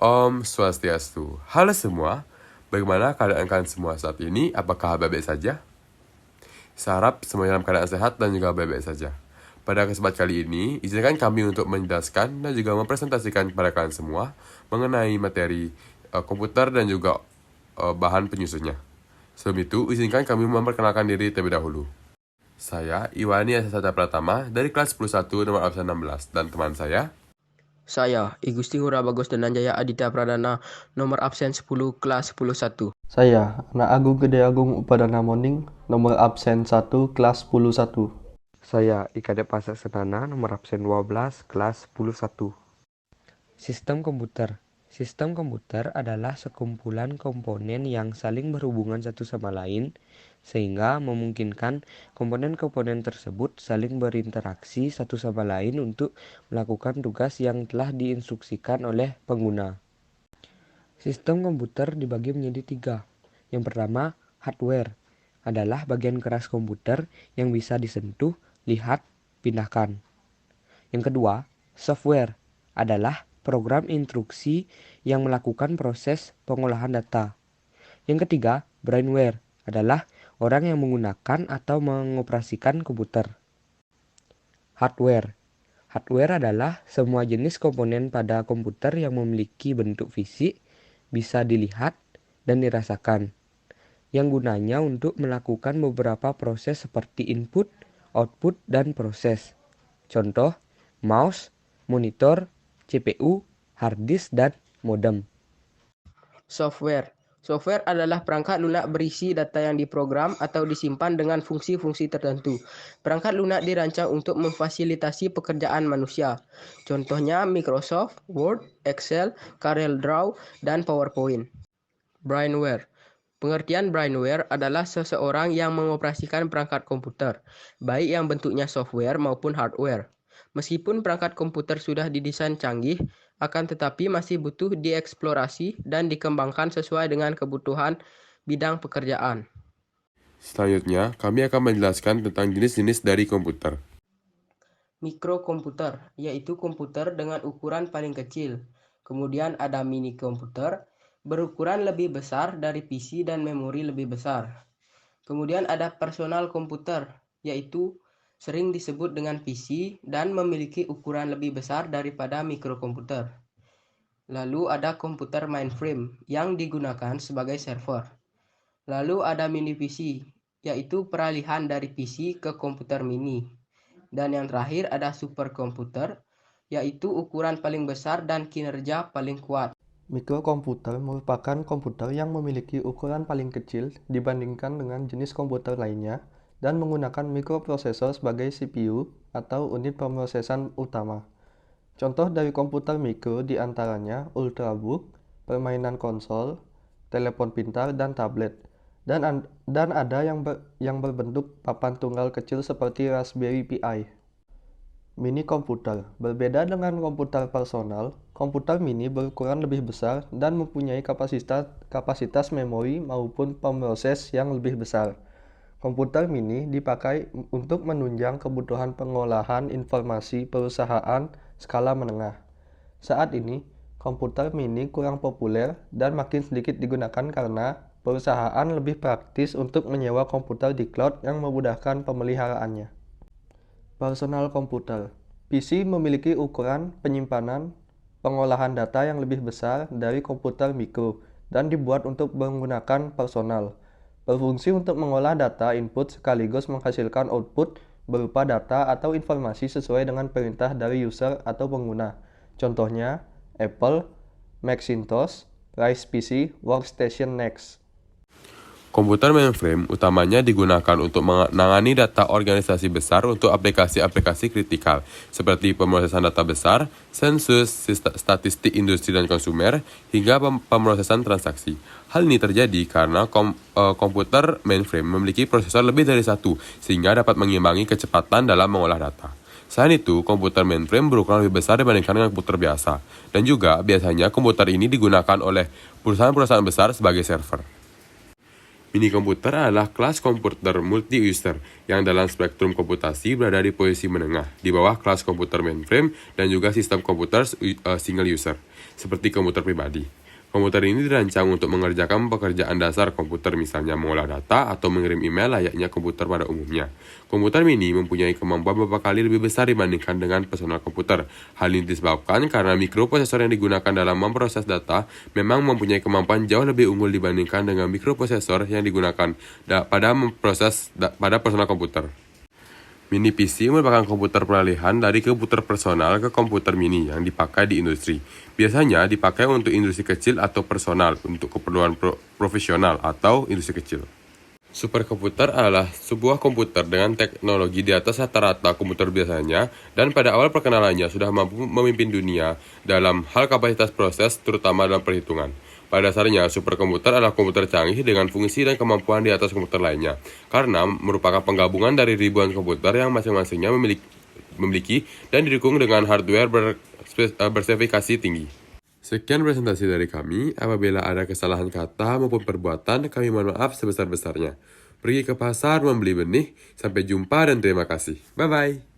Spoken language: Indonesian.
Om Swastiastu. Halo semua, bagaimana keadaan kalian semua saat ini? Apakah baik-baik saja? Saya harap semuanya dalam keadaan sehat dan juga baik-baik saja. Pada kesempatan kali ini, izinkan kami untuk menjelaskan dan juga mempresentasikan kepada kalian semua mengenai materi komputer dan juga bahan penyusunnya. Sebelum itu, izinkan kami memperkenalkan diri terlebih dahulu. Saya Iwani Asasata Pratama dari kelas 11 nomor absen 16 dan teman saya Saya, Igusti Ngurah Bagos Dananjaya Aditya Pradana, nomor absen 10, kelas 101. Saya, Anak Agung Gede Agung Upadana Moning, nomor absen 1, kelas 101. Saya, Ikade Pasak Senana, nomor absen 12, kelas 101. Sistem komputer. Sistem komputer adalah sekumpulan komponen yang saling berhubungan satu sama lain, sehingga memungkinkan komponen-komponen tersebut saling berinteraksi satu sama lain untuk melakukan tugas yang telah diinstruksikan oleh pengguna. Sistem komputer dibagi menjadi 3. Yang pertama, hardware adalah bagian keras komputer yang bisa disentuh, lihat, pindahkan. Yang kedua, software adalah program instruksi yang melakukan proses pengolahan data. Yang ketiga, brainware adalah orang yang menggunakan atau mengoperasikan komputer. Hardware. Hardware adalah semua jenis komponen pada komputer yang memiliki bentuk fisik, bisa dilihat dan dirasakan, yang gunanya untuk melakukan beberapa proses seperti input, output, dan proses. Contoh, mouse, monitor, CPU, hard disk, dan modem. Software. Software adalah perangkat lunak berisi data yang diprogram atau disimpan dengan fungsi-fungsi tertentu. Perangkat lunak dirancang untuk memfasilitasi pekerjaan manusia. Contohnya Microsoft, Word, Excel, CorelDRAW, dan PowerPoint. Brainware. Pengertian brainware adalah seseorang yang mengoperasikan perangkat komputer, baik yang bentuknya software maupun hardware. Meskipun perangkat komputer sudah didesain canggih, akan tetapi masih butuh dieksplorasi dan dikembangkan sesuai dengan kebutuhan bidang pekerjaan. selanjutnya kami akan menjelaskan tentang jenis-jenis dari komputer. Mikrokomputer, yaitu komputer dengan ukuran paling kecil. Kemudian ada mini komputer, berukuran lebih besar dari PC dan memori lebih besar. Kemudian ada personal komputer, yaitu sering disebut dengan PC dan memiliki ukuran lebih besar daripada mikrokomputer. Lalu ada komputer mainframe yang digunakan sebagai server. Lalu ada mini PC, yaitu peralihan dari PC ke komputer mini. Dan yang terakhir ada superkomputer, yaitu ukuran paling besar dan kinerja paling kuat. Mikrokomputer merupakan komputer yang memiliki ukuran paling kecil dibandingkan dengan jenis komputer lainnya dan menggunakan mikroprosesor sebagai CPU atau unit pemrosesan utama. Contoh dari komputer mikro diantaranya Ultrabook, permainan konsol, telepon pintar, dan tablet. Dan ada yang berbentuk papan tunggal kecil seperti Raspberry Pi. Mini komputer. Berbeda dengan komputer personal, komputer mini berukuran lebih besar dan mempunyai kapasitas memori maupun pemroses yang lebih besar. Komputer mini dipakai untuk menunjang kebutuhan pengolahan informasi perusahaan skala menengah. Saat ini, komputer mini kurang populer dan makin sedikit digunakan karena perusahaan lebih praktis untuk menyewa komputer di cloud yang memudahkan pemeliharaannya. Personal komputer. PC memiliki ukuran penyimpanan pengolahan data yang lebih besar dari komputer mikro dan dibuat untuk menggunakan personal. Berfungsi untuk mengolah data input sekaligus menghasilkan output berupa data atau informasi sesuai dengan perintah dari user atau pengguna. Contohnya, Apple, Macintosh, Rise PC, Workstation Next. Komputer mainframe utamanya digunakan untuk menangani data organisasi besar untuk aplikasi-aplikasi kritikal, seperti pemrosesan data besar, sensus, statistik industri dan konsumer, hingga pemrosesan transaksi. Hal ini terjadi karena komputer mainframe memiliki prosesor lebih dari satu, sehingga dapat mengimbangi kecepatan dalam mengolah data. Selain itu, komputer mainframe berukuran lebih besar dibandingkan dengan komputer biasa, dan juga biasanya komputer ini digunakan oleh perusahaan-perusahaan besar sebagai server. Mini komputer adalah kelas komputer multi-user yang dalam spektrum komputasi berada di posisi menengah, di bawah kelas komputer mainframe dan juga sistem komputer single user. seperti komputer pribadi. Komputer ini dirancang untuk mengerjakan pekerjaan dasar komputer, misalnya mengolah data atau mengirim email layaknya komputer pada umumnya. Komputer mini mempunyai kemampuan beberapa kali lebih besar dibandingkan dengan personal komputer. Hal ini disebabkan karena mikroprosesor yang digunakan dalam memproses data memang mempunyai kemampuan jauh lebih unggul dibandingkan dengan mikroprosesor yang digunakan pada personal komputer. Mini PC merupakan komputer peralihan dari komputer personal ke komputer mini yang dipakai di industri. Biasanya dipakai untuk industri kecil atau personal, untuk keperluan profesional atau industri kecil. Superkomputer adalah sebuah komputer dengan teknologi di atas rata-rata komputer biasanya, dan pada awal perkenalannya sudah mampu memimpin dunia dalam hal kapasitas proses, terutama dalam perhitungan. Pada dasarnya, superkomputer adalah komputer canggih dengan fungsi dan kemampuan di atas komputer lainnya, karena merupakan penggabungan dari ribuan komputer yang masing-masingnya memiliki dan didukung dengan hardware berspesifikasi tinggi. Sekian presentasi dari kami. Apabila ada kesalahan kata maupun perbuatan, kami mohon maaf sebesar-besarnya. Pergi ke pasar membeli benih. Sampai jumpa dan terima kasih. Bye-bye.